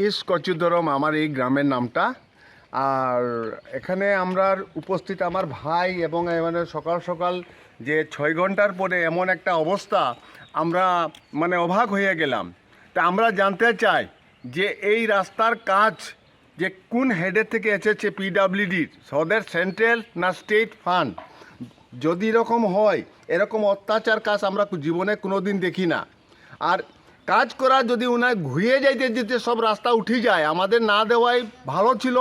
ইস কচুদরম আমার এই গ্রামের নামটা। আর এখানে আমরা উপস্থিত আমার ভাই এবং মানে সকাল সকাল যে 6 ঘন্টার পরে এমন একটা অবস্থা, আমরা মানে অবাক হয়ে গেলাম। তা আমরা জানতে চাই যে এই রাস্তার কাজ যে কোন হেডের থেকে এসেছে, পিডাব্লিউডির, সদের সেন্ট্রাল না স্টেট ফান্ড। যদি এরকম হয়, এরকম অত্যাচার কাজ আমরা জীবনে কোনো দিন দেখি না। আর কাজ করা যদি ওনার ঘুরিয়ে যাইতে যেতে সব রাস্তা উঠে যায়, আমাদের না দেওয়াই ভালো ছিল।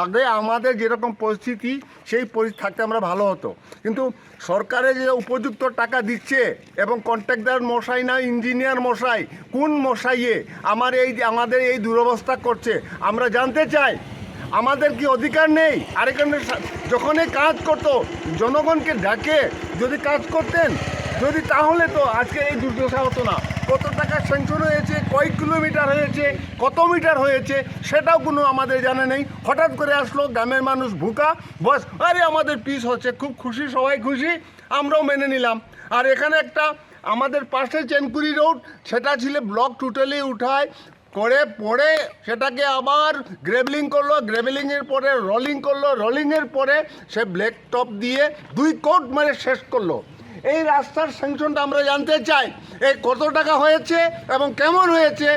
আগে আমাদের যেরকম পরিস্থিতি, সেই পরিস্থিতি থাকতে আমরা ভালো হতো। কিন্তু সরকারে যে উপযুক্ত টাকা দিচ্ছে এবং কন্ট্রাক্টর মশাই না ইঞ্জিনিয়ার মশাই, কোন মশাইয়ে আমাদের এই দুরবস্থা করছে, আমরা জানতে চাই। আমাদের কি অধিকার নেই? আর এখানে যখনই কাজ করতো জনগণকে ডাকে যদি কাজ করতেন, যদি তাহলে তো আজকে এই দুর্দশা হতো না। কত টাকা স্যাংশন হয়েছে, কয়েক কিলোমিটার হয়েছে, কত মিটার হয়েছে, সেটাও কোনো আমাদের জানা নেই। হঠাৎ করে আসলো, গ্রামের মানুষ ভুকা, বস আরে আমাদের পিস হচ্ছে, খুব খুশি, সবাই খুশি, আমরাও মেনে নিলাম। আর এখানে একটা আমাদের পাশে চেনকুরি রোড, সেটা ছিল ব্লক টোটালি উঠায় করে পরে সেটাকে আবার গ্রেভলিং করলো, গ্রেভলিংয়ের পরে রোলিং করলো, রোলিংয়ের পরে সে ব্ল্যাক টপ দিয়ে 2 কোট মানে শেষ করলো। এই রাস্তার স্যাংশনটা আমরা জানতে চাই, এই কত টাকা হয়েছে এবং কেমন হয়েছে,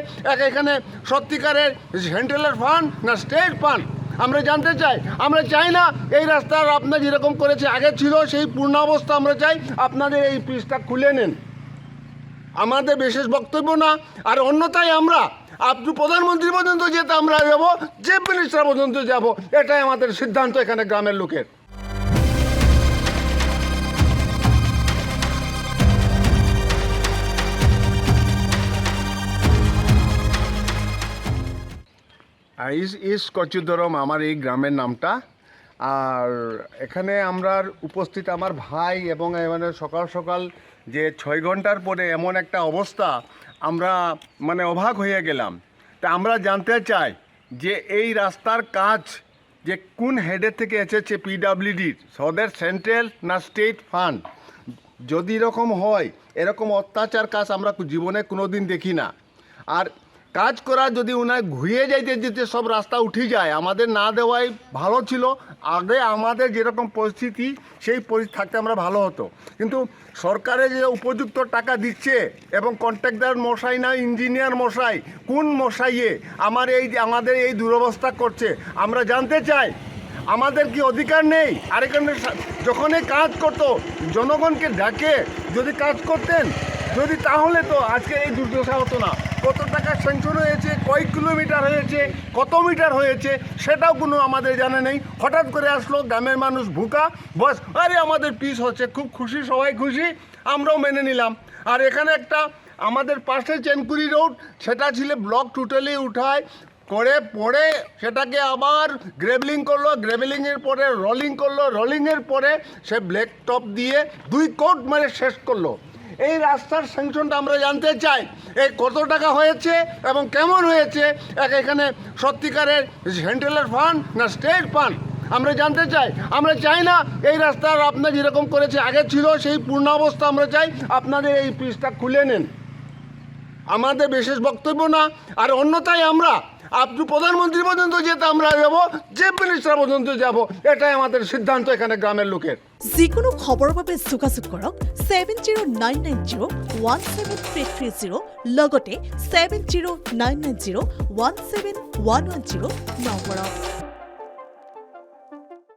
এখানে সত্যিকারের সেন্ট্রালের ফান্ড না স্টেট ফান্ড, আমরা জানতে চাই। আমরা চাই না এই রাস্তার আপনার যেরকম করেছে আগে ছিল সেই পূর্ণাবস্থা আমরা চাই। আপনাদের এই পিসটা খুলে নেন, আমাদের বিশেষ বক্তব্য না। আর অন্যথায় আমরা আপনি প্রধানমন্ত্রী পর্যন্ত যেতে আমরা যাবো, চিফ মিনিস্টার পর্যন্ত যাব, এটাই আমাদের সিদ্ধান্ত এখানে গ্রামের লোকের। ইস কচুদরম আমার এই গ্রামের নামটা। আর এখানে আমরা উপস্থিত আমার ভাই এবং মানে সকাল সকাল যে 6 ঘন্টার পরে এমন একটা অবস্থা, আমরা মানে অবাক হয়ে গেলাম। তা আমরা জানতে চাই যে এই রাস্তার কাজ যে কোন হেডের থেকে এসেছে, পিডাব্লিউডির, সদের সেন্ট্রাল না স্টেট ফান্ড। যদি এরকম হয়, এরকম অত্যাচার কাজ আমরা জীবনে কোনো দিন দেখি না। আর কাজ করা যদি ওনার ঘুরিয়ে যাইতে যেতে সব রাস্তা উঠে যায়, আমাদের না দেওয়াই ভালো ছিল। আগে আমাদের যেরকম পরিস্থিতি, সেই পরিস্থিতি থাকতে আমরা ভালো হতো। কিন্তু সরকারে যে উপযুক্ত টাকা দিচ্ছে এবং কন্ট্রাক্টর মশাই না ইঞ্জিনিয়ার মশাই, কোন মশাইয়ে আমাদের এই দুরবস্থা করছে, আমরা জানতে চাই। আমাদের কি অধিকার নেই? আর এখানে যখনই কাজ করতো জনগণকে ডাকে যদি কাজ করতেন, যদি তাহলে তো আজকে এই দুর্দশা হতো না। কত টাকা স্যাংশন হয়েছে, কয়েক কিলোমিটার হয়েছে, কত মিটার হয়েছে, সেটাও কোনো আমাদের জানা নেই। হঠাৎ করে আসলো, গ্রামের মানুষ ভুকা, বস আরে আমাদের পিস হচ্ছে, খুব খুশি, সবাই খুশি, আমরাও মেনে নিলাম। আর এখানে একটা আমাদের পাশে চেনকুরি রোড, সেটা ছিল ব্লক টোটালি উঠায় করে পরে সেটাকে আবার গ্রেভলিং করলো, গ্রেভলিংয়ের পরে রোলিং করলো, রোলিংয়ের পরে সে ব্ল্যাক টপ দিয়ে 2 কোট মানে শেষ করলো। এই রাস্তার স্যাংশনটা আমরা জানতে চাই, এই কত টাকা হয়েছে এবং কেমন হয়েছে, এখানে সত্যিকারের সেন্ট্রালের ফান্ড না স্টেট ফান্ড, আমরা জানতে চাই। আমরা চাই না এই রাস্তার আপনার যেরকম করেছে আগে ছিল সেই পূর্ণাবস্থা আমরা চাই। আপনাদের এই পিসটা খুলে নেন, আমাদের বিশেষ বক্তব্য না। আর অন্যথায় আমরা আপনি প্রধানমন্ত্রী পর্যন্ত যেতে আমরা যাবো, চিফ মিনিস্টার পর্যন্ত যাব, এটাই আমাদের সিদ্ধান্ত এখানে গ্রামের লোকের। যিকোনো খবৰৰ বাবে যোগাযোগ কৰক 7099017330 লগতে 7099017110 নম্বৰত।